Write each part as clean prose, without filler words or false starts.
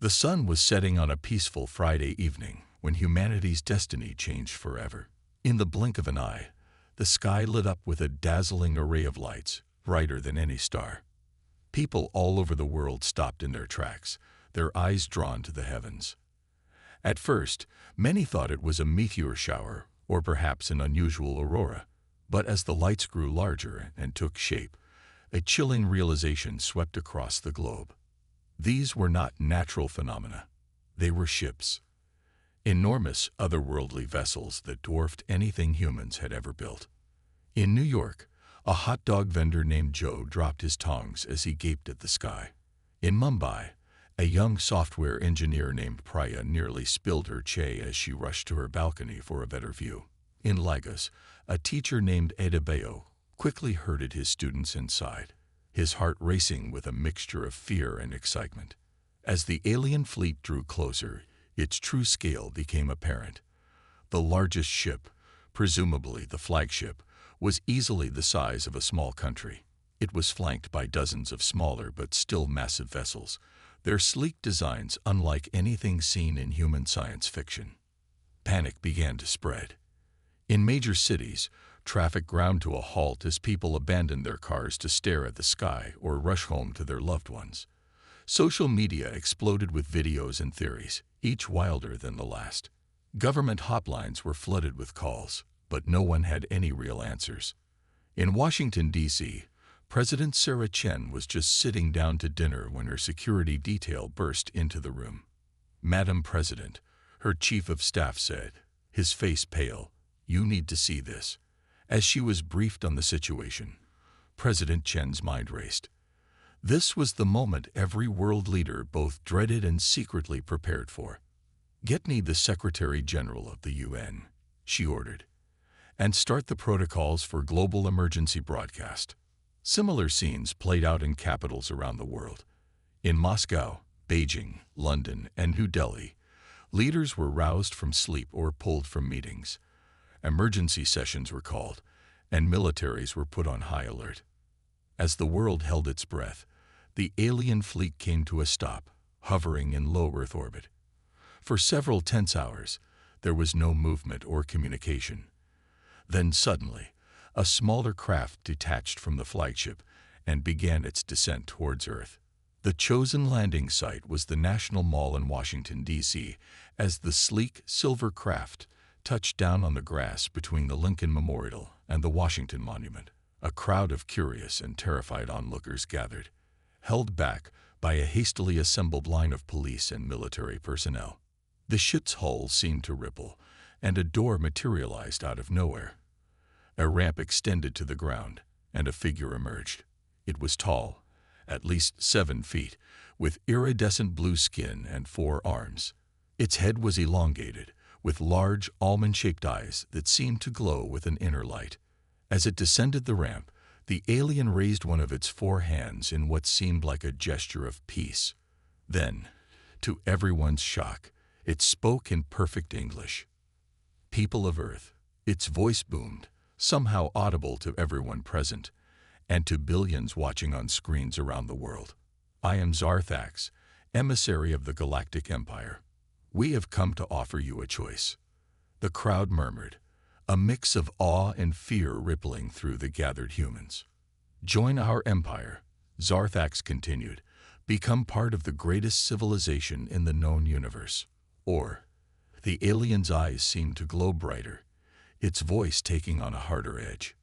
The sun was setting on a peaceful Friday evening when humanity's destiny changed forever. In the blink of an eye, the sky lit up with a dazzling array of lights, brighter than any star. People all over the world stopped in their tracks, their eyes drawn to the heavens. At first, many thought it was a meteor shower or perhaps an unusual aurora, but as the lights grew larger and took shape, a chilling realization swept across the globe. These were not natural phenomena. They were ships. Enormous, otherworldly vessels that dwarfed anything humans had ever built. In New York, a hot dog vendor named Joe dropped his tongs as he gaped at the sky. In Mumbai, a young software engineer named Priya nearly spilled her chai as she rushed to her balcony for a better view. In Lagos, a teacher named Adebayo quickly herded his students inside, his heart racing with a mixture of fear and excitement. As the alien fleet drew closer, its true scale became apparent. The largest ship, presumably the flagship, was easily the size of a small country. It was flanked by dozens of smaller but still massive vessels, their sleek designs unlike anything seen in human science fiction. Panic began to spread. In major cities, traffic ground to a halt as people abandoned their cars to stare at the sky or rush home to their loved ones. Social media exploded with videos and theories, each wilder than the last. Government hotlines were flooded with calls, but no one had any real answers. In Washington, D.C., President Sarah Chen was just sitting down to dinner when her security detail burst into the room. "Madam President," her chief of staff said, his face pale, "you need to see this." As she was briefed on the situation, President Chen's mind raced. This was the moment every world leader both dreaded and secretly prepared for. "Get me the Secretary General of the UN," she ordered, "and start the protocols for global emergency broadcast." Similar scenes played out in capitals around the world. In Moscow, Beijing, London, and New Delhi, leaders were roused from sleep or pulled from meetings. Emergency sessions were called, and militaries were put on high alert. As the world held its breath, the alien fleet came to a stop, hovering in low Earth orbit. For several tense hours, there was no movement or communication. Then suddenly, a smaller craft detached from the flagship and began its descent towards Earth. The chosen landing site was the National Mall in Washington, D.C., as the sleek, silver craft touched down on the grass between the Lincoln Memorial and the Washington Monument. A crowd of curious and terrified onlookers gathered, held back by a hastily assembled line of police and military personnel. The ship's hull seemed to ripple, and a door materialized out of nowhere. A ramp extended to the ground, and a figure emerged. It was tall, at least 7 feet, with iridescent blue skin and 4 arms. Its head was elongated, with large, almond-shaped eyes that seemed to glow with an inner light. As it descended the ramp, the alien raised one of its 4 hands in what seemed like a gesture of peace. Then, to everyone's shock, it spoke in perfect English. "People of Earth," its voice boomed, somehow audible to everyone present, and to billions watching on screens around the world. "I am Zarthax, emissary of the Galactic Empire. We have come to offer you a choice." The crowd murmured, a mix of awe and fear rippling through the gathered humans. "Join our empire," Zarthax continued. "Become part of the greatest civilization in the known universe." Or, the alien's eyes seemed to glow brighter, its voice taking on a harder edge.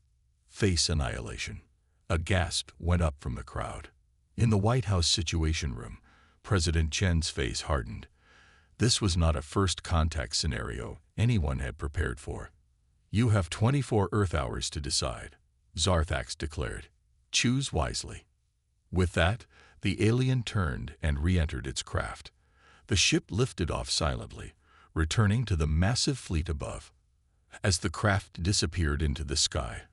"Face annihilation." A gasp went up from the crowd. In the White House Situation Room, President Chen's face hardened. This was not a first contact scenario anyone had prepared for. "You have 24 Earth hours to decide," Zarthax declared. "Choose wisely." With that, the alien turned and re-entered its craft. The ship lifted off silently, returning to the massive fleet above. As the craft disappeared into the sky,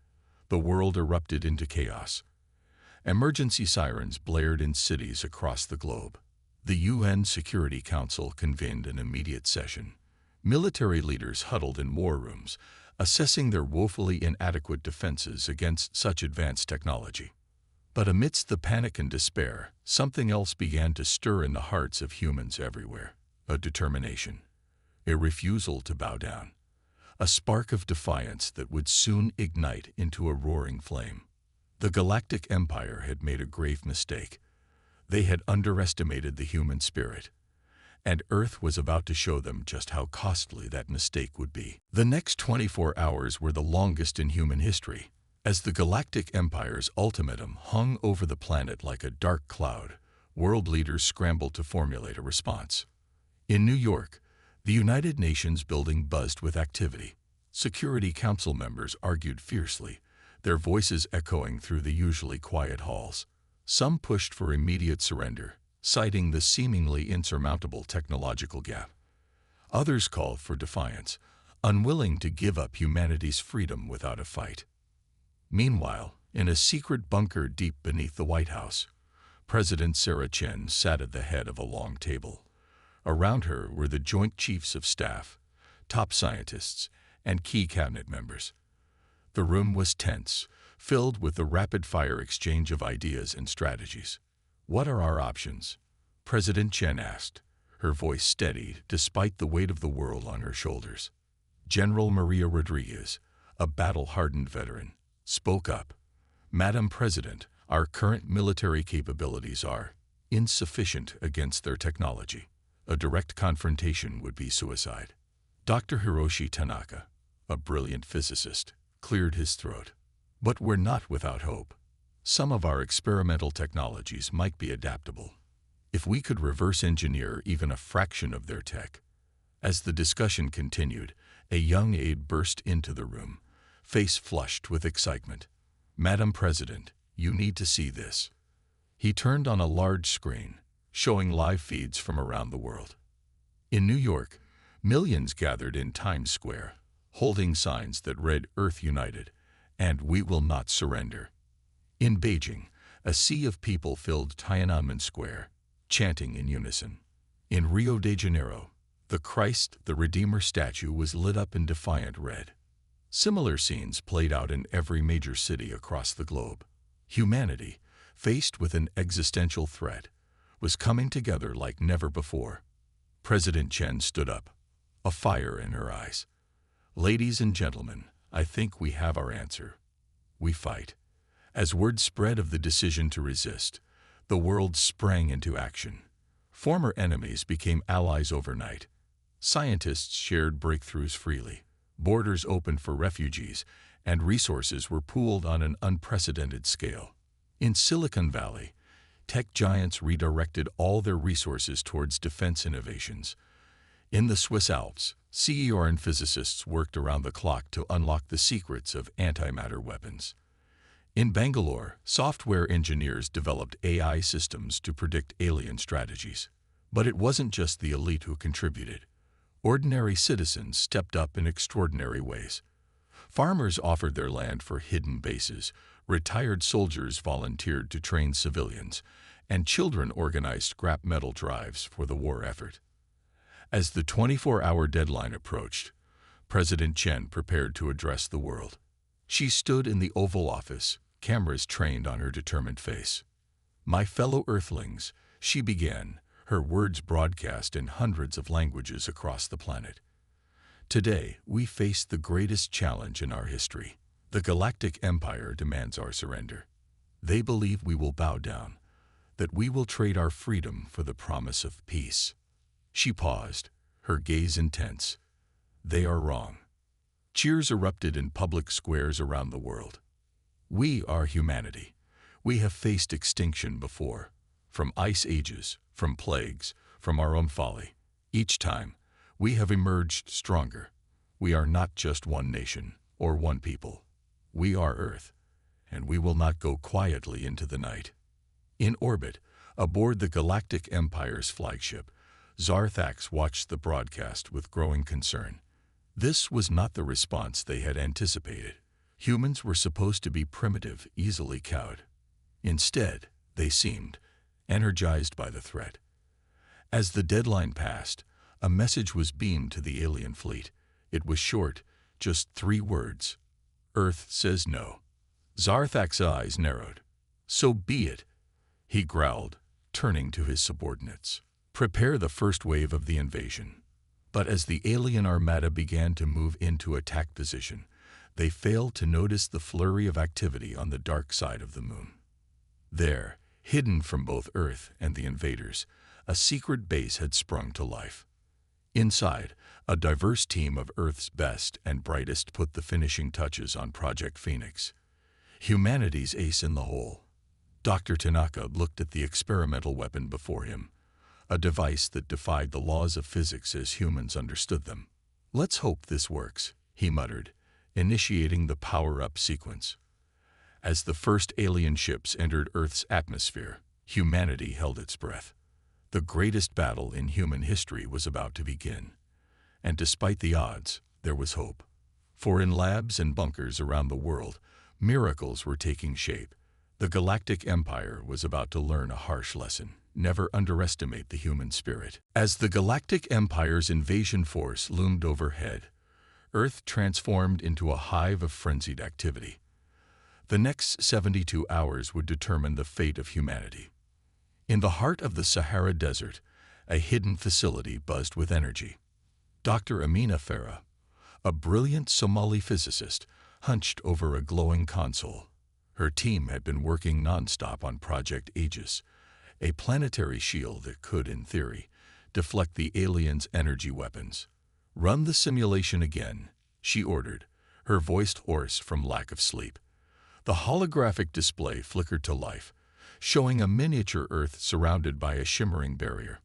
the world erupted into chaos. Emergency sirens blared in cities across the globe. The UN Security Council convened an immediate session. Military leaders huddled in war rooms, assessing their woefully inadequate defenses against such advanced technology. But amidst the panic and despair, something else began to stir in the hearts of humans everywhere. A determination, a refusal to bow down, a spark of defiance that would soon ignite into a roaring flame. The Galactic Empire had made a grave mistake. They had underestimated the human spirit, and Earth was about to show them just how costly that mistake would be. The next 24 hours were the longest in human history. As the Galactic Empire's ultimatum hung over the planet like a dark cloud, world leaders scrambled to formulate a response. In New York, the United Nations building buzzed with activity. Security Council members argued fiercely, their voices echoing through the usually quiet halls. Some pushed for immediate surrender, citing the seemingly insurmountable technological gap. Others called for defiance, unwilling to give up humanity's freedom without a fight. Meanwhile, in a secret bunker deep beneath the White House, President Sarah Chen sat at the head of a long table. Around her were the Joint Chiefs of Staff, top scientists, and key cabinet members. The room was tense, filled with the rapid-fire exchange of ideas and strategies. "What are our options?" President Chen asked, her voice steady despite the weight of the world on her shoulders. General Maria Rodriguez, a battle-hardened veteran, spoke up. "Madam President, our current military capabilities are insufficient against their technology. A direct confrontation would be suicide." Dr. Hiroshi Tanaka, a brilliant physicist, cleared his throat. "But we're not without hope. Some of our experimental technologies might be adaptable. If we could reverse engineer even a fraction of their tech." As the discussion continued, a young aide burst into the room, face flushed with excitement. "Madam President, you need to see this." He turned on a large screen, showing live feeds from around the world. In New York, millions gathered in Times Square, holding signs that read "Earth United" and "We Will Not Surrender." In Beijing, a sea of people filled Tiananmen Square, chanting in unison. In Rio de Janeiro, the Christ the Redeemer statue was lit up in defiant red. Similar scenes played out in every major city across the globe. Humanity, faced with an existential threat, was coming together like never before. President Chen stood up, a fire in her eyes. "Ladies and gentlemen, I think we have our answer. We fight." As word spread of the decision to resist, the world sprang into action. Former enemies became allies overnight. Scientists shared breakthroughs freely. Borders opened for refugees, and resources were pooled on an unprecedented scale. In Silicon Valley, tech giants redirected all their resources towards defense innovations. In the Swiss Alps, CEOs and physicists worked around the clock to unlock the secrets of antimatter weapons. In Bangalore, software engineers developed AI systems to predict alien strategies. But it wasn't just the elite who contributed. Ordinary citizens stepped up in extraordinary ways. Farmers offered their land for hidden bases, retired soldiers volunteered to train civilians, and children organized scrap metal drives for the war effort. As the 24-hour deadline approached, President Chen prepared to address the world. She stood in the Oval Office, cameras trained on her determined face. "My fellow Earthlings," she began, her words broadcast in hundreds of languages across the planet. "Today, we face the greatest challenge in our history. The Galactic Empire demands our surrender. They believe we will bow down, that we will trade our freedom for the promise of peace." She paused, her gaze intense. "They are wrong." Cheers erupted in public squares around the world. "We are humanity. We have faced extinction before, from ice ages, from plagues, from our own folly. Each time, we have emerged stronger. We are not just one nation or one people. We are Earth, and we will not go quietly into the night." In orbit, aboard the Galactic Empire's flagship, Zarthax watched the broadcast with growing concern. This was not the response they had anticipated. Humans were supposed to be primitive, easily cowed. Instead, they seemed energized by the threat. As the deadline passed, a message was beamed to the alien fleet. It was short, just 3 words. "Earth says no." Zarthax's eyes narrowed. "So be it," he growled, turning to his subordinates. "Prepare the first wave of the invasion." But as the alien armada began to move into attack position, they failed to notice the flurry of activity on the dark side of the moon. There, hidden from both Earth and the invaders, a secret base had sprung to life. Inside, a diverse team of Earth's best and brightest put the finishing touches on Project Phoenix, humanity's ace in the hole. Dr. Tanaka looked at the experimental weapon before him, a device that defied the laws of physics as humans understood them. "Let's hope this works," he muttered, initiating the power-up sequence. As the first alien ships entered Earth's atmosphere, humanity held its breath. The greatest battle in human history was about to begin. And despite the odds, there was hope. For in labs and bunkers around the world, miracles were taking shape. The Galactic Empire was about to learn a harsh lesson: never underestimate the human spirit. As the Galactic Empire's invasion force loomed overhead, Earth transformed into a hive of frenzied activity. The next 72 hours would determine the fate of humanity. In the heart of the Sahara Desert, a hidden facility buzzed with energy. Dr. Amina Farah, a brilliant Somali physicist, hunched over a glowing console. Her team had been working nonstop on Project Aegis, a planetary shield that could, in theory, deflect the aliens' energy weapons. "Run the simulation again," she ordered, her voice hoarse from lack of sleep. The holographic display flickered to life, showing a miniature Earth surrounded by a shimmering barrier.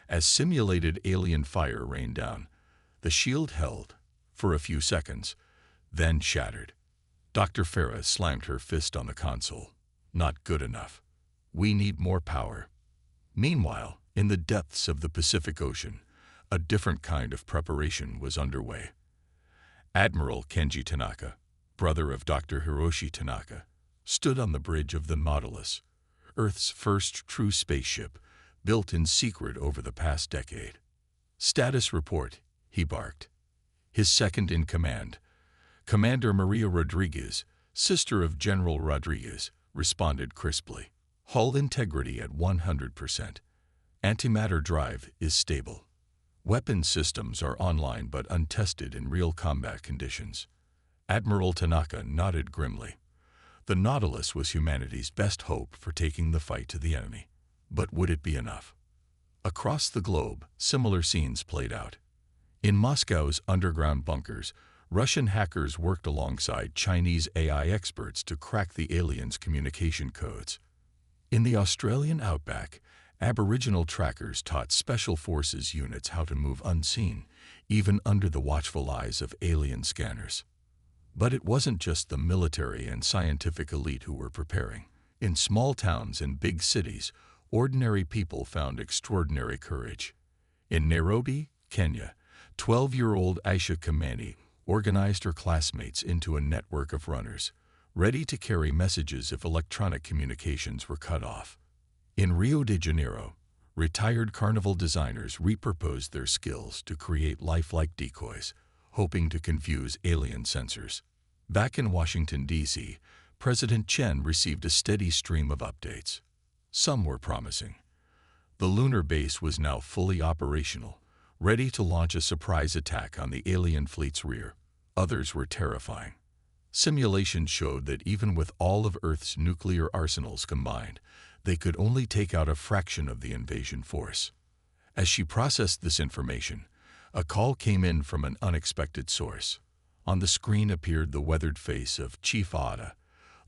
As simulated alien fire rained down, the shield held for a few seconds, then shattered. Dr. Farah slammed her fist on the console. "Not good enough. We need more power." Meanwhile, in the depths of the Pacific Ocean, a different kind of preparation was underway. Admiral Kenji Tanaka, brother of Dr. Hiroshi Tanaka, stood on the bridge of the Nautilus, Earth's first true spaceship, built in secret over the past decade. "Status report," he barked. His second-in-command, Commander Maria Rodriguez, sister of General Rodriguez, responded crisply. "Hull integrity at 100%. Antimatter drive is stable. Weapon systems are online but untested in real combat conditions." Admiral Tanaka nodded grimly. The Nautilus was humanity's best hope for taking the fight to the enemy. But would it be enough? Across the globe, similar scenes played out. In Moscow's underground bunkers, Russian hackers worked alongside Chinese AI experts to crack the aliens' communication codes. In the Australian outback, Aboriginal trackers taught Special Forces units how to move unseen, even under the watchful eyes of alien scanners. But it wasn't just the military and scientific elite who were preparing. In small towns and big cities, ordinary people found extraordinary courage. In Nairobi, Kenya, 12-year-old Aisha Kamani organized her classmates into a network of runners, ready to carry messages if electronic communications were cut off. In Rio de Janeiro, retired carnival designers repurposed their skills to create lifelike decoys, hoping to confuse alien sensors. Back in Washington, D.C., President Chen received a steady stream of updates. Some were promising. The lunar base was now fully operational, ready to launch a surprise attack on the alien fleet's rear. Others were terrifying. Simulations showed that even with all of Earth's nuclear arsenals combined, they could only take out a fraction of the invasion force. As she processed this information, a call came in from an unexpected source. On the screen appeared the weathered face of Chief Ada,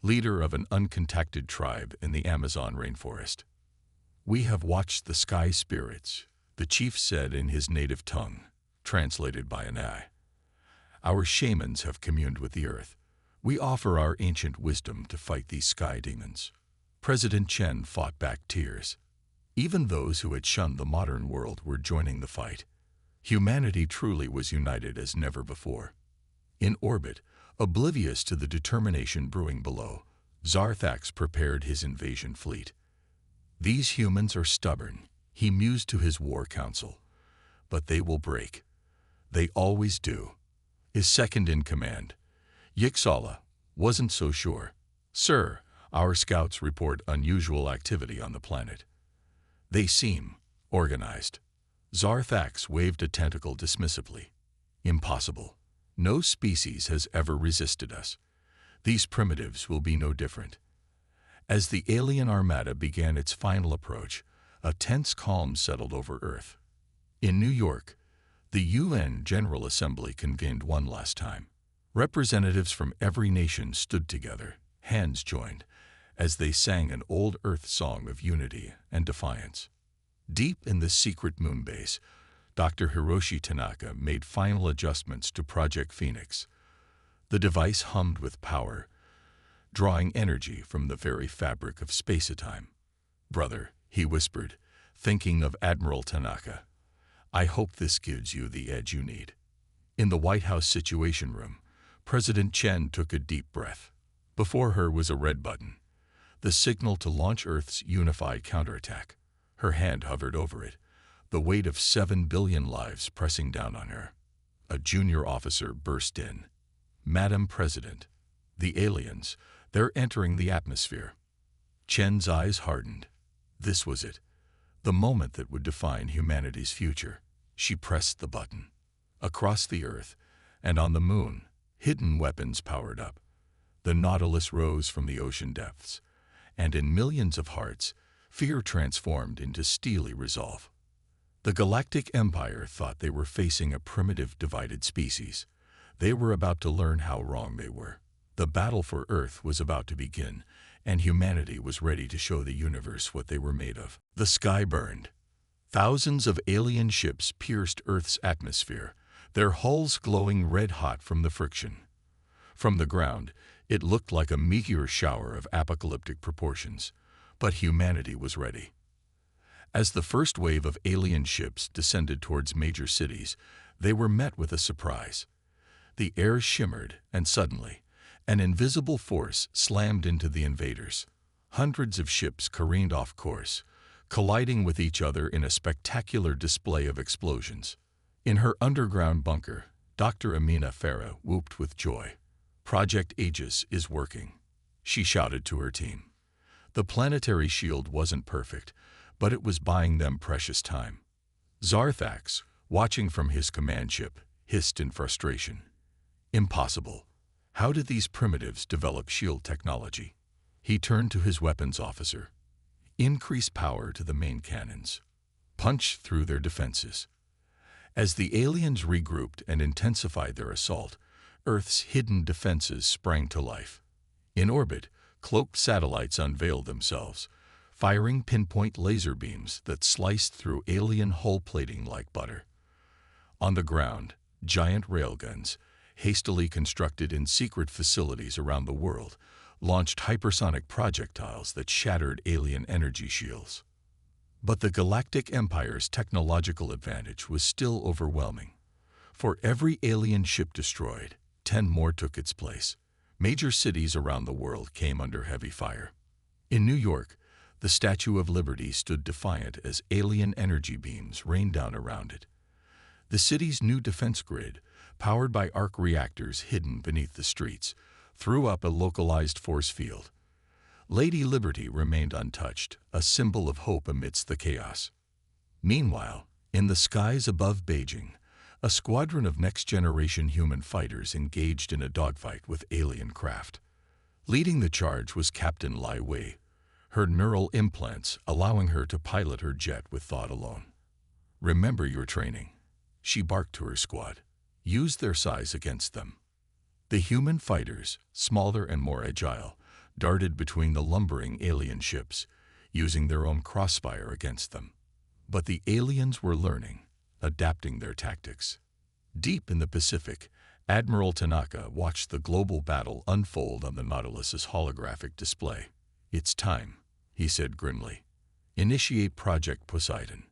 leader of an uncontacted tribe in the Amazon rainforest. "We have watched the sky spirits," the chief said in his native tongue, translated by an AI. "Our shamans have communed with the earth. We offer our ancient wisdom to fight these sky demons." President Chen fought back tears. Even those who had shunned the modern world were joining the fight. Humanity truly was united as never before. In orbit, oblivious to the determination brewing below, Zarthax prepared his invasion fleet. "These humans are stubborn," he mused to his war council. "But they will break. They always do." His second-in-command, Yixala, wasn't so sure. "Sir, Our scouts report unusual activity on the planet. They seem organized. Zarthax waved a tentacle dismissively. Impossible. No species has ever resisted us. These primitives will be no different. As the alien armada began its final approach, a tense calm settled over Earth. In New York, the UN General Assembly convened one last time. Representatives from every nation stood together, hands joined, as they sang an old Earth song of unity and defiance. Deep in the secret moon base, Dr. Hiroshi Tanaka made final adjustments to Project Phoenix. The device hummed with power, drawing energy from the very fabric of space-time. "Brother," he whispered, thinking of Admiral Tanaka, "I hope this gives you the edge you need." In the White House Situation Room, President Chen took a deep breath. Before her was a red button, the signal to launch Earth's unified counterattack. Her hand hovered over it, the weight of 7 billion lives pressing down on her. A junior officer burst in. "Madam President, the aliens, they're entering the atmosphere." Chen's eyes hardened. This was it, the moment that would define humanity's future. She pressed the button. Across the Earth and on the Moon, hidden weapons powered up. The Nautilus rose from the ocean depths, and in millions of hearts, fear transformed into steely resolve. The Galactic Empire thought they were facing a primitive, divided species. They were about to learn how wrong they were. The battle for Earth was about to begin, and humanity was ready to show the universe what they were made of. The sky burned. Thousands of alien ships pierced Earth's atmosphere, their hulls glowing red-hot from the friction. From the ground, it looked like a meteor shower of apocalyptic proportions, but humanity was ready. As the first wave of alien ships descended towards major cities, they were met with a surprise. The air shimmered, and suddenly, an invisible force slammed into the invaders. Hundreds of ships careened off course, colliding with each other in a spectacular display of explosions. In her underground bunker, Dr. Amina Farah whooped with joy. "Project Aegis is working," she shouted to her team. The planetary shield wasn't perfect, but it was buying them precious time. Zarthax, watching from his command ship, hissed in frustration. Impossible. How did these primitives develop shield technology? He turned to his weapons officer. Increase power to the main cannons. Punch through their defenses. As the aliens regrouped and intensified their assault, Earth's hidden defenses sprang to life. In orbit, cloaked satellites unveiled themselves, firing pinpoint laser beams that sliced through alien hull plating like butter. On the ground, giant railguns, hastily constructed in secret facilities around the world, launched hypersonic projectiles that shattered alien energy shields. But the Galactic Empire's technological advantage was still overwhelming. For every alien ship destroyed, 10 more took its place. Major cities around the world came under heavy fire. In New York, the Statue of Liberty stood defiant as alien energy beams rained down around it. The city's new defense grid, powered by arc reactors hidden beneath the streets, threw up a localized force field. Lady Liberty remained untouched, a symbol of hope amidst the chaos. Meanwhile, in the skies above Beijing, a squadron of next-generation human fighters engaged in a dogfight with alien craft. Leading the charge was Captain Lai Wei, her neural implants allowing her to pilot her jet with thought alone. "Remember your training," she barked to her squad. "Use their size against them." The human fighters, smaller and more agile, darted between the lumbering alien ships, using their own crossfire against them. But the aliens were learning, adapting their tactics. Deep in the Pacific, Admiral Tanaka watched the global battle unfold on the Nautilus's holographic display. "It's time," he said grimly. "Initiate Project Poseidon."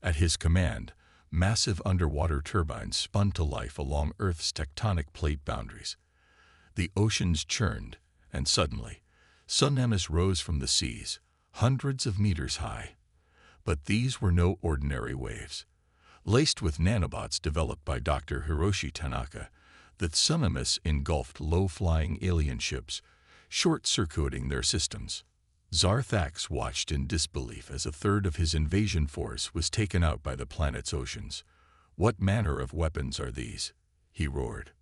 At his command, massive underwater turbines spun to life along Earth's tectonic plate boundaries. The oceans churned, and suddenly, tsunamis rose from the seas, hundreds of meters high. But these were no ordinary waves. Laced with nanobots developed by Dr. Hiroshi Tanaka, the tsunamis engulfed low-flying alien ships, short-circuiting their systems. Zarthax watched in disbelief as a third of his invasion force was taken out by the planet's oceans. "What manner of weapons are these?" he roared.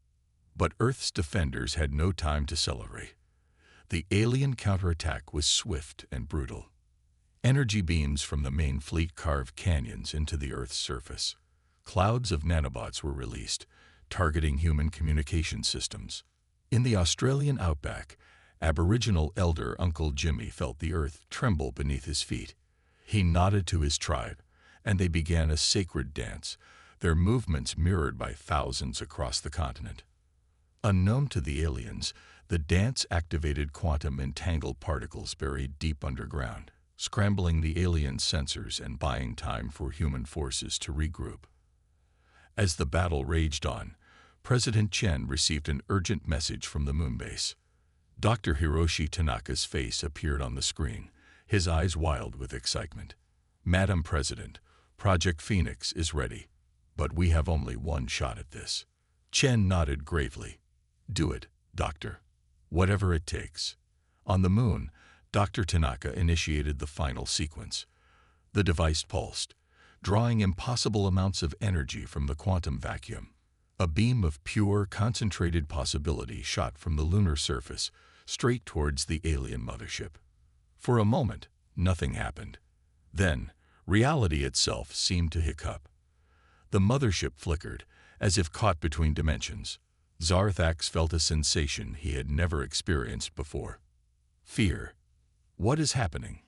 But Earth's defenders had no time to celebrate. The alien counterattack was swift and brutal. Energy beams from the main fleet carved canyons into the Earth's surface. Clouds of nanobots were released, targeting human communication systems. In the Australian outback, Aboriginal elder Uncle Jimmy felt the earth tremble beneath his feet. He nodded to his tribe, and they began a sacred dance, their movements mirrored by thousands across the continent. Unknown to the aliens, the dance activated quantum entangled particles buried deep underground, scrambling the alien sensors and buying time for human forces to regroup. As the battle raged on, President Chen received an urgent message from the moonbase. Dr. Hiroshi Tanaka's face appeared on the screen, his eyes wild with excitement. "Madam President, Project Phoenix is ready, but we have only one shot at this." Chen nodded gravely. "Do it, Doctor. Whatever it takes." On the moon, Dr. Tanaka initiated the final sequence. The device pulsed, drawing impossible amounts of energy from the quantum vacuum. A beam of pure, concentrated possibility shot from the lunar surface straight towards the alien mothership. For a moment, nothing happened. Then, reality itself seemed to hiccup. The mothership flickered, as if caught between dimensions. Zarthax felt a sensation he had never experienced before. Fear. "What is happening?"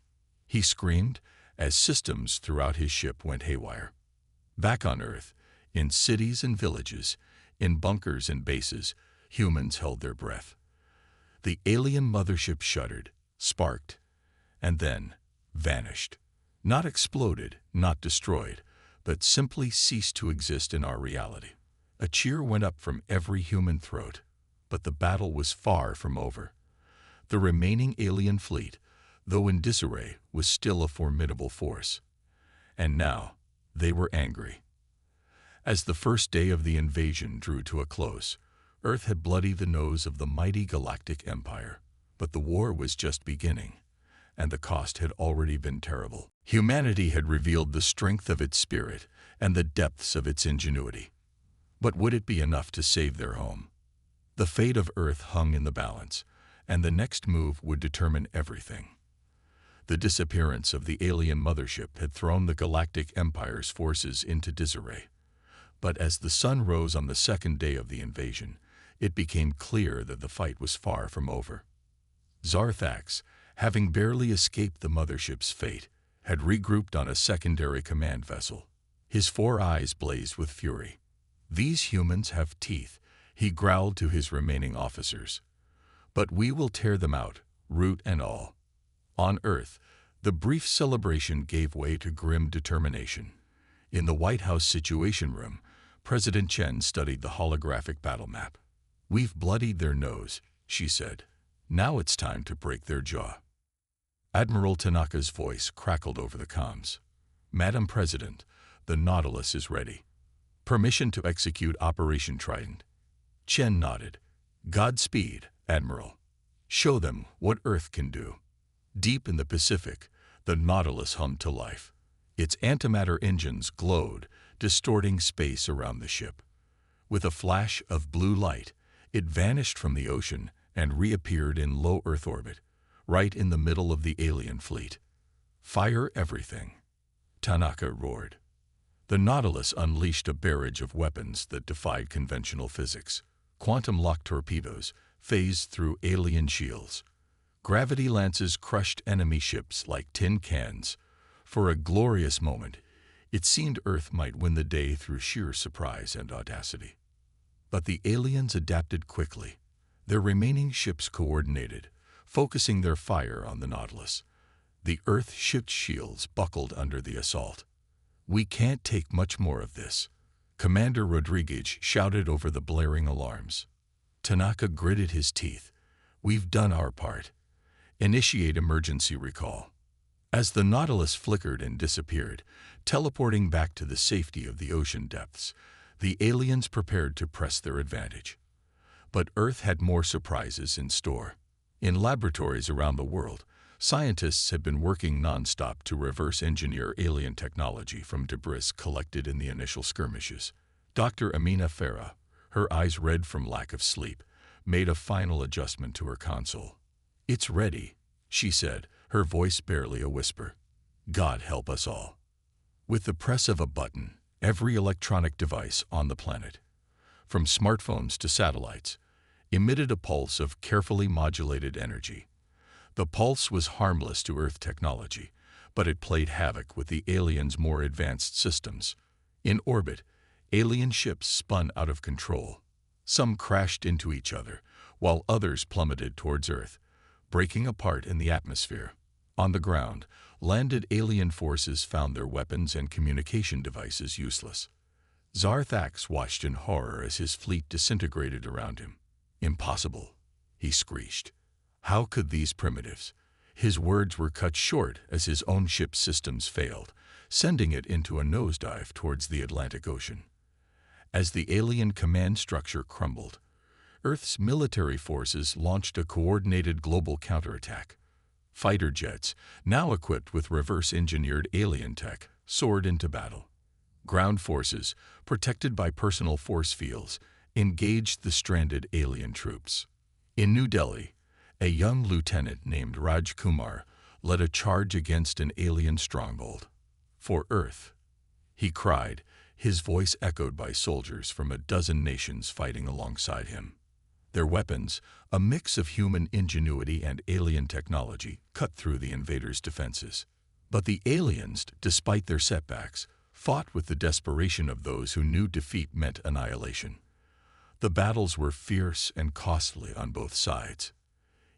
he screamed, as systems throughout his ship went haywire. Back on Earth, in cities and villages, in bunkers and bases, humans held their breath. The alien mothership shuddered, sparked, and then vanished. Not exploded, not destroyed, but simply ceased to exist in our reality. A cheer went up from every human throat, but the battle was far from over. The remaining alien fleet, though in disarray, was still a formidable force. And now, they were angry. As the first day of the invasion drew to a close, Earth had bloodied the nose of the mighty Galactic Empire. But the war was just beginning, and the cost had already been terrible. Humanity had revealed the strength of its spirit and the depths of its ingenuity. But would it be enough to save their home? The fate of Earth hung in the balance, and the next move would determine everything. The disappearance of the alien mothership had thrown the Galactic Empire's forces into disarray. But as the sun rose on the second day of the invasion, it became clear that the fight was far from over. Zarthax, having barely escaped the mothership's fate, had regrouped on a secondary command vessel. His 4 eyes blazed with fury. "These humans have teeth," he growled to his remaining officers. "But we will tear them out, root and all." On Earth, the brief celebration gave way to grim determination. In the White House Situation Room, President Chen studied the holographic battle map. "We've bloodied their nose," she said. "Now it's time to break their jaw." Admiral Tanaka's voice crackled over the comms. "Madam President, the Nautilus is ready. Permission to execute Operation Trident." Chen nodded. "Godspeed, Admiral. Show them what Earth can do." Deep in the Pacific, the Nautilus hummed to life. Its antimatter engines glowed, distorting space around the ship. With a flash of blue light, it vanished from the ocean and reappeared in low Earth orbit, right in the middle of the alien fleet. "Fire everything," Tanaka roared. The Nautilus unleashed a barrage of weapons that defied conventional physics. Quantum-locked torpedoes phased through alien shields. Gravity lances crushed enemy ships like tin cans. For a glorious moment, it seemed Earth might win the day through sheer surprise and audacity. But the aliens adapted quickly. Their remaining ships coordinated, focusing their fire on the Nautilus. The Earth-ship's shields buckled under the assault. "We can't take much more of this," Commander Rodriguez shouted over the blaring alarms. Tanaka gritted his teeth. "We've done our part. Initiate emergency recall." As the Nautilus flickered and disappeared, teleporting back to the safety of the ocean depths, the aliens prepared to press their advantage. But Earth had more surprises in store. In laboratories around the world, scientists have been working nonstop to reverse engineer alien technology from debris collected in the initial skirmishes. Dr. Amina Farah, her eyes red from lack of sleep, made a final adjustment to her console. "It's ready," she said, her voice barely a whisper. "God help us all." With the press of a button, every electronic device on the planet, from smartphones to satellites, emitted a pulse of carefully modulated energy. The pulse was harmless to Earth technology, but it played havoc with the aliens' more advanced systems. In orbit, alien ships spun out of control. Some crashed into each other, while others plummeted towards Earth, breaking apart in the atmosphere. On the ground, landed alien forces found their weapons and communication devices useless. Zarthax watched in horror as his fleet disintegrated around him. "Impossible," he screeched. "How could these primitives?" His words were cut short as his own ship's systems failed, sending it into a nosedive towards the Atlantic Ocean. As the alien command structure crumbled, Earth's military forces launched a coordinated global counterattack. Fighter jets, now equipped with reverse-engineered alien tech, soared into battle. Ground forces, protected by personal force fields, engaged the stranded alien troops. In New Delhi, a young lieutenant named Raj Kumar led a charge against an alien stronghold. "For Earth," he cried, his voice echoed by soldiers from a dozen nations fighting alongside him. Their weapons, a mix of human ingenuity and alien technology, cut through the invaders' defenses. But the aliens, despite their setbacks, fought with the desperation of those who knew defeat meant annihilation. The battles were fierce and costly on both sides.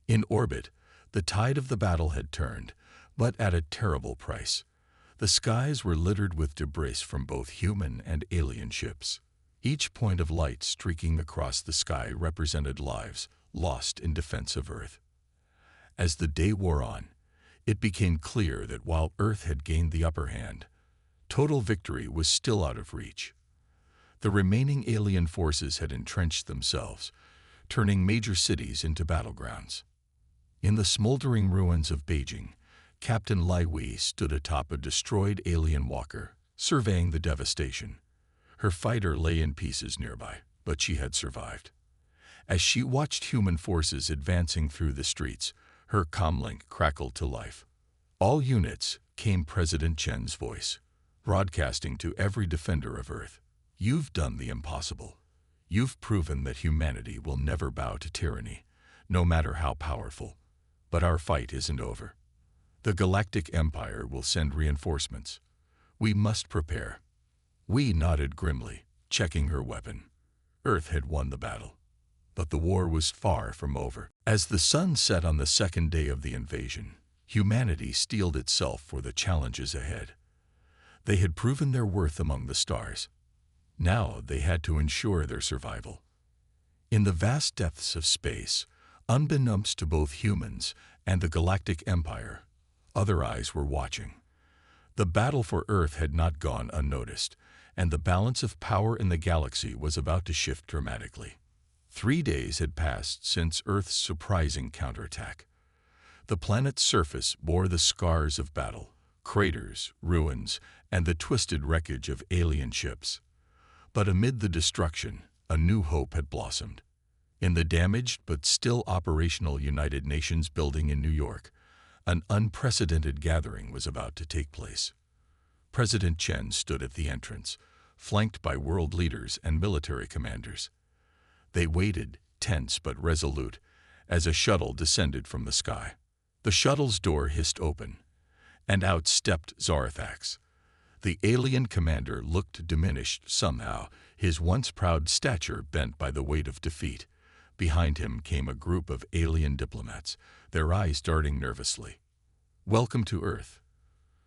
In orbit, the tide of the battle had turned, but at a terrible price. The skies were littered with debris from both human and alien ships. Each point of light streaking across the sky represented lives lost in defense of Earth. As the day wore on, it became clear that while Earth had gained the upper hand, total victory was still out of reach. The remaining alien forces had entrenched themselves, turning major cities into battlegrounds. In the smoldering ruins of Beijing, Captain Lai Wei stood atop a destroyed alien walker, surveying the devastation. Her fighter lay in pieces nearby, but she had survived. As she watched human forces advancing through the streets, her comlink crackled to life. "All units," came President Chen's voice, broadcasting to every defender of Earth. "You've done the impossible. You've proven that humanity will never bow to tyranny, no matter how powerful. But our fight isn't over. The Galactic Empire will send reinforcements. We must prepare." We nodded grimly, checking her weapon. Earth had won the battle. But the war was far from over. As the sun set on the second day of the invasion, humanity steeled itself for the challenges ahead. They had proven their worth among the stars. Now they had to ensure their survival. In the vast depths of space, unbeknownst to both humans and the Galactic Empire, other eyes were watching. The battle for Earth had not gone unnoticed, and the balance of power in the galaxy was about to shift dramatically. 3 days had passed since Earth's surprising counterattack. The planet's surface bore the scars of battle, craters, ruins, and the twisted wreckage of alien ships. But amid the destruction, a new hope had blossomed. In the damaged but still operational United Nations building in New York, an unprecedented gathering was about to take place. President Chen stood at the entrance, flanked by world leaders and military commanders. They waited, tense but resolute, as a shuttle descended from the sky. The shuttle's door hissed open, and out stepped Zarthax. The alien commander looked diminished somehow, his once proud stature bent by the weight of defeat. Behind him came a group of alien diplomats, their eyes darting nervously. "Welcome to Earth,"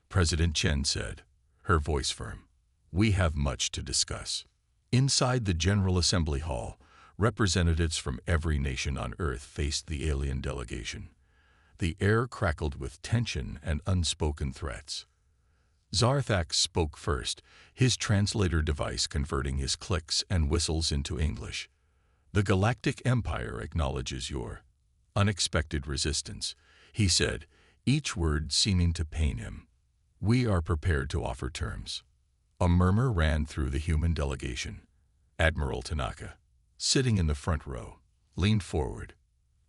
President Chen said, her voice firm. "We have much to discuss." Inside the General Assembly Hall, representatives from every nation on Earth faced the alien delegation. The air crackled with tension and unspoken threats. Zarthax spoke first, his translator device converting his clicks and whistles into English. "The Galactic Empire acknowledges your..." unexpected resistance. He said, each word seeming to pain him. "We are prepared to offer terms." A murmur ran through the human delegation. Admiral Tanaka, sitting in the front row, leaned forward.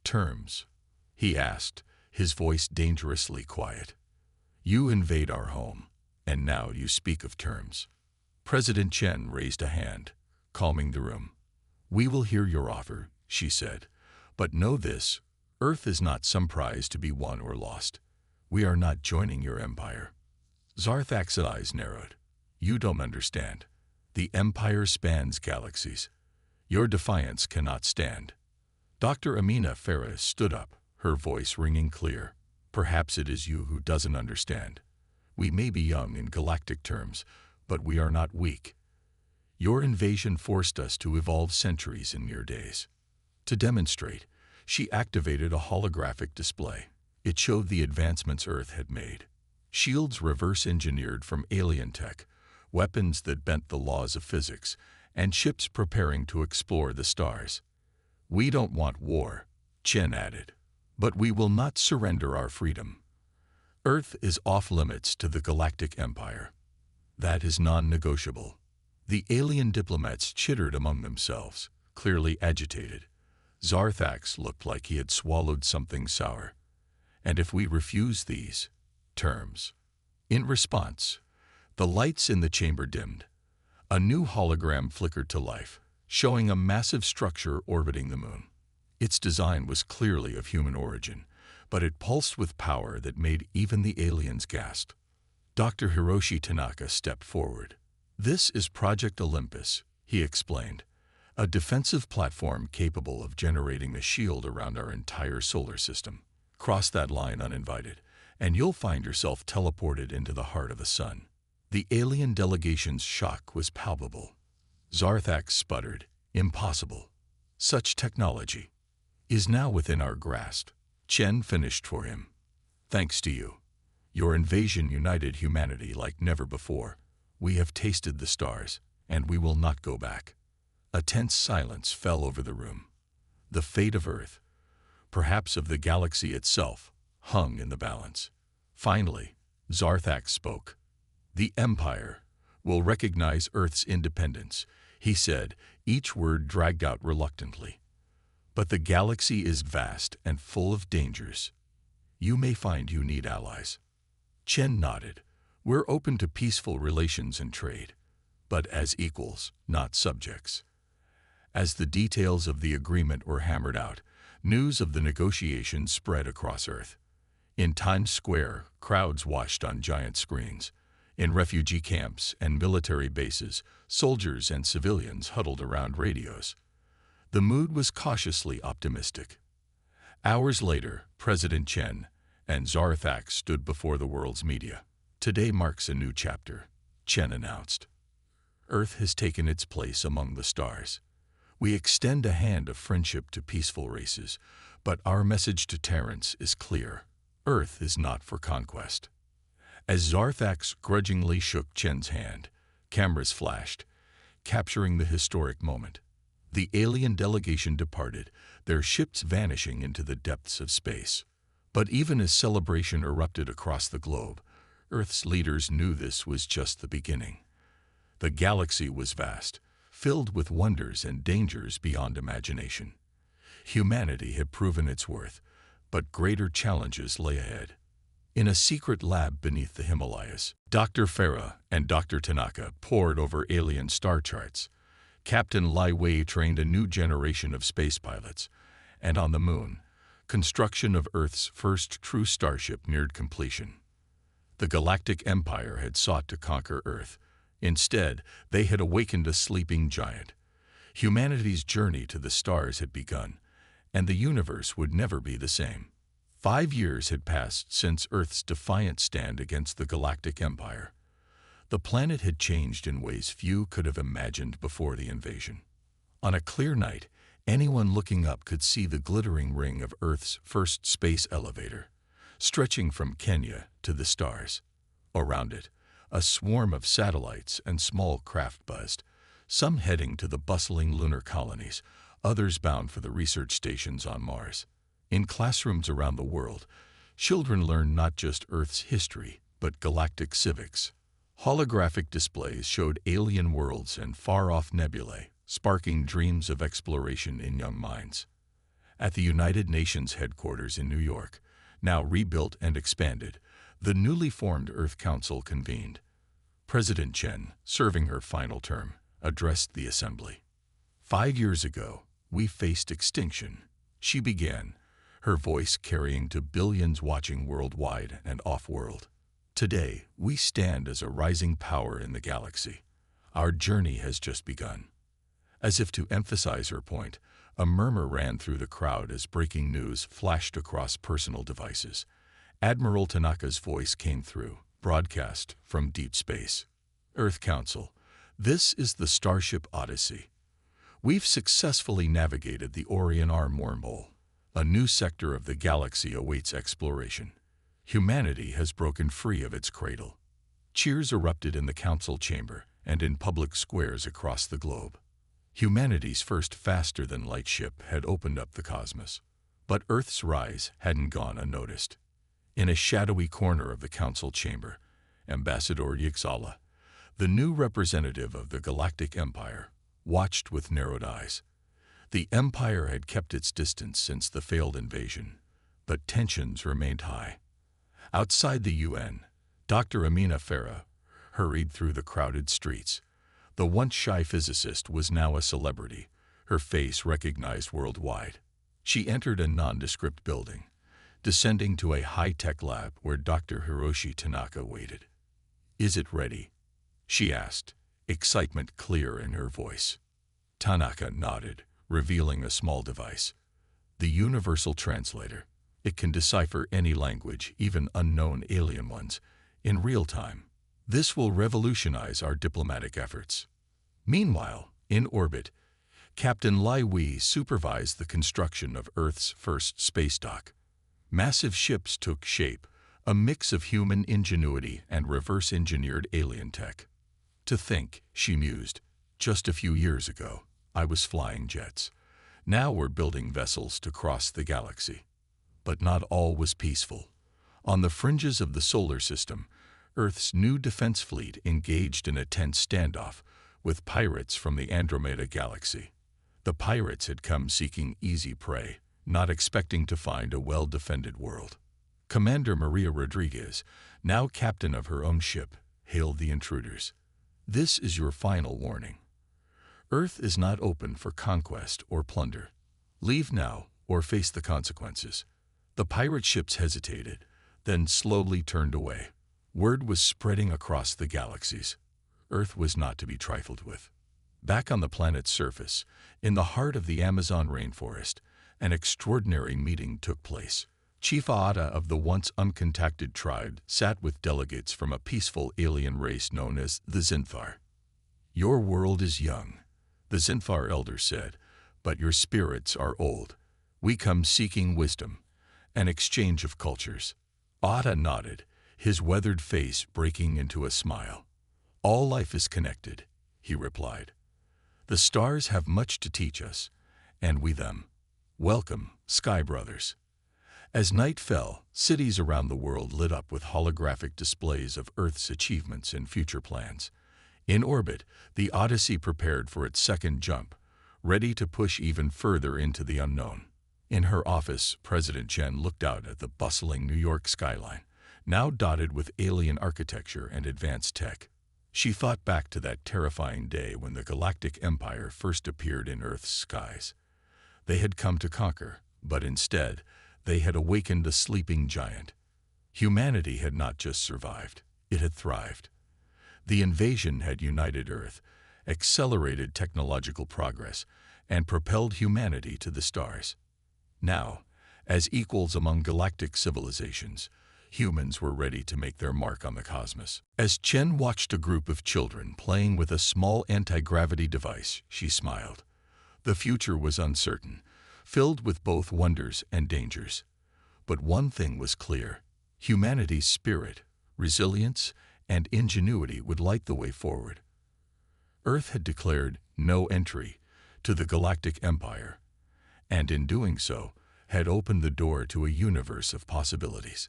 "Terms?" he asked, his voice dangerously quiet. "You invade our home, and now you speak of terms." President Chen raised a hand, calming the room. "We will hear your offer," she said, "but know this, Earth is not some prize to be won or lost. We are not joining your empire." Zarthak's eyes narrowed. "You don't understand. The empire spans galaxies. Your defiance cannot stand." Dr. Amina Farah stood up, her voice ringing clear. "Perhaps it is you who doesn't understand. We may be young in galactic terms, but we are not weak. Your invasion forced us to evolve centuries in mere days." To demonstrate, she activated a holographic display. It showed the advancements Earth had made. Shields reverse-engineered from alien tech, weapons that bent the laws of physics, and ships preparing to explore the stars. "We don't want war," Chen added, "but we will not surrender our freedom. Earth is off-limits to the Galactic Empire. That is non-negotiable." The alien diplomats chittered among themselves, clearly agitated. Zarthax looked like he had swallowed something sour. "And if we refuse these terms?" In response, the lights in the chamber dimmed. A new hologram flickered to life, showing a massive structure orbiting the moon. Its design was clearly of human origin, but it pulsed with power that made even the aliens gasp. Dr. Hiroshi Tanaka stepped forward. "This is Project Olympus," he explained, "a defensive platform capable of generating a shield around our entire solar system. Cross that line uninvited, and you'll find yourself teleported into the heart of the sun." The alien delegation's shock was palpable. Zarthax sputtered, "Impossible. Such technology is now within our grasp." Chen finished for him. "Thanks to you. Your invasion united humanity like never before. We have tasted the stars, and we will not go back." A tense silence fell over the room. The fate of Earth, perhaps of the galaxy itself, hung in the balance. Finally, Zarthax spoke. "The Empire will recognize Earth's independence," he said, each word dragged out reluctantly. "But the galaxy is vast and full of dangers. You may find you need allies." Chen nodded. "We're open to peaceful relations and trade, but as equals, not subjects." As the details of the agreement were hammered out, news of the negotiations spread across Earth. In Times Square, crowds watched on giant screens. In refugee camps and military bases, soldiers and civilians huddled around radios. The mood was cautiously optimistic. Hours later, President Chen and Zarthax stood before the world's media. "Today marks a new chapter," Chen announced. "Earth has taken its place among the stars. We extend a hand of friendship to peaceful races, but our message to Terrans is clear. Earth is not for conquest." As Zarthax grudgingly shook Chen's hand, cameras flashed, capturing the historic moment. The alien delegation departed, their ships vanishing into the depths of space. But even as celebration erupted across the globe, Earth's leaders knew this was just the beginning. The galaxy was vast, filled with wonders and dangers beyond imagination. Humanity had proven its worth, but greater challenges lay ahead. In a secret lab beneath the Himalayas, Dr. Farah and Dr. Tanaka pored over alien star charts. Captain Lai Wei trained a new generation of space pilots, and on the moon, construction of Earth's first true starship neared completion. The Galactic Empire had sought to conquer Earth. Instead, they had awakened a sleeping giant. Humanity's journey to the stars had begun, and the universe would never be the same. 5 years had passed since Earth's defiant stand against the Galactic Empire. The planet had changed in ways few could have imagined before the invasion. On a clear night, anyone looking up could see the glittering ring of Earth's first space elevator, stretching from Kenya to the stars. Around it, a swarm of satellites and small craft buzzed, some heading to the bustling lunar colonies, others bound for the research stations on Mars. In classrooms around the world, children learn not just Earth's history, but galactic civics. Holographic displays showed alien worlds and far-off nebulae, sparking dreams of exploration in young minds. At the United Nations headquarters in New York, now rebuilt and expanded, the newly formed Earth Council convened. President Chen, serving her final term, addressed the assembly. 5 years ago, we faced extinction, she began, her voice carrying to billions watching worldwide and off-world. Today, we stand as a rising power in the galaxy. Our journey has just begun. As if to emphasize her point, a murmur ran through the crowd as breaking news flashed across personal devices. Admiral Tanaka's voice came through, broadcast from deep space. Earth Council, this is the Starship Odyssey. We've successfully navigated the Orion Arm wormhole. A new sector of the galaxy awaits exploration. Humanity has broken free of its cradle. Cheers erupted in the council chamber and in public squares across the globe. Humanity's first faster-than-light ship had opened up the cosmos. But Earth's rise hadn't gone unnoticed. In a shadowy corner of the council chamber, Ambassador Yixala, the new representative of the Galactic Empire, watched with narrowed eyes. The Empire had kept its distance since the failed invasion, but tensions remained high. Outside the UN, Dr. Amina Farah hurried through the crowded streets. The once shy physicist was now a celebrity, her face recognized worldwide. She entered a nondescript building, descending to a high-tech lab where Dr. Hiroshi Tanaka waited. "Is it ready?" she asked, excitement clear in her voice. Tanaka nodded, revealing a small device. The Universal Translator. It can decipher any language, even unknown alien ones, in real time. This will revolutionize our diplomatic efforts. Meanwhile, in orbit, Captain Lai Wei supervised the construction of Earth's first space dock. Massive ships took shape, a mix of human ingenuity and reverse-engineered alien tech. To think, she mused, just a few years ago, I was flying jets. Now we're building vessels to cross the galaxy. But not all was peaceful. On the fringes of the solar system, Earth's new defense fleet engaged in a tense standoff with pirates from the Andromeda galaxy. The pirates had come seeking easy prey, not expecting to find a well-defended world. Commander Maria Rodriguez, now captain of her own ship, hailed the intruders. This is your final warning. Earth is not open for conquest or plunder. Leave now or face the consequences. The pirate ships hesitated, then slowly turned away. Word was spreading across the galaxies. Earth was not to be trifled with. Back on the planet's surface, in the heart of the Amazon rainforest, an extraordinary meeting took place. Chief Aata of the once uncontacted tribe sat with delegates from a peaceful alien race known as the Zinthar. Your world is young, the Zinthar elder said, but your spirits are old. We come seeking wisdom, an exchange of cultures. Aata nodded, his weathered face breaking into a smile. All life is connected, he replied. The stars have much to teach us, and we them. Welcome, Sky Brothers. As night fell, cities around the world lit up with holographic displays of Earth's achievements and future plans. In orbit, the Odyssey prepared for its second jump, ready to push even further into the unknown. In her office, President Chen looked out at the bustling New York skyline, now dotted with alien architecture and advanced tech. She thought back to that terrifying day when the Galactic Empire first appeared in Earth's skies. They had come to conquer, but instead, they had awakened a sleeping giant. Humanity had not just survived, it had thrived. The invasion had united Earth, accelerated technological progress, and propelled humanity to the stars. Now, as equals among galactic civilizations, humans were ready to make their mark on the cosmos. As Chen watched a group of children playing with a small anti-gravity device, she smiled. The future was uncertain, filled with both wonders and dangers. But one thing was clear: humanity's spirit, resilience, and ingenuity would light the way forward. Earth had declared no entry to the Galactic Empire, and in doing so, had opened the door to a universe of possibilities.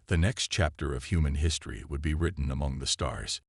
The next chapter of human history would be written among the stars.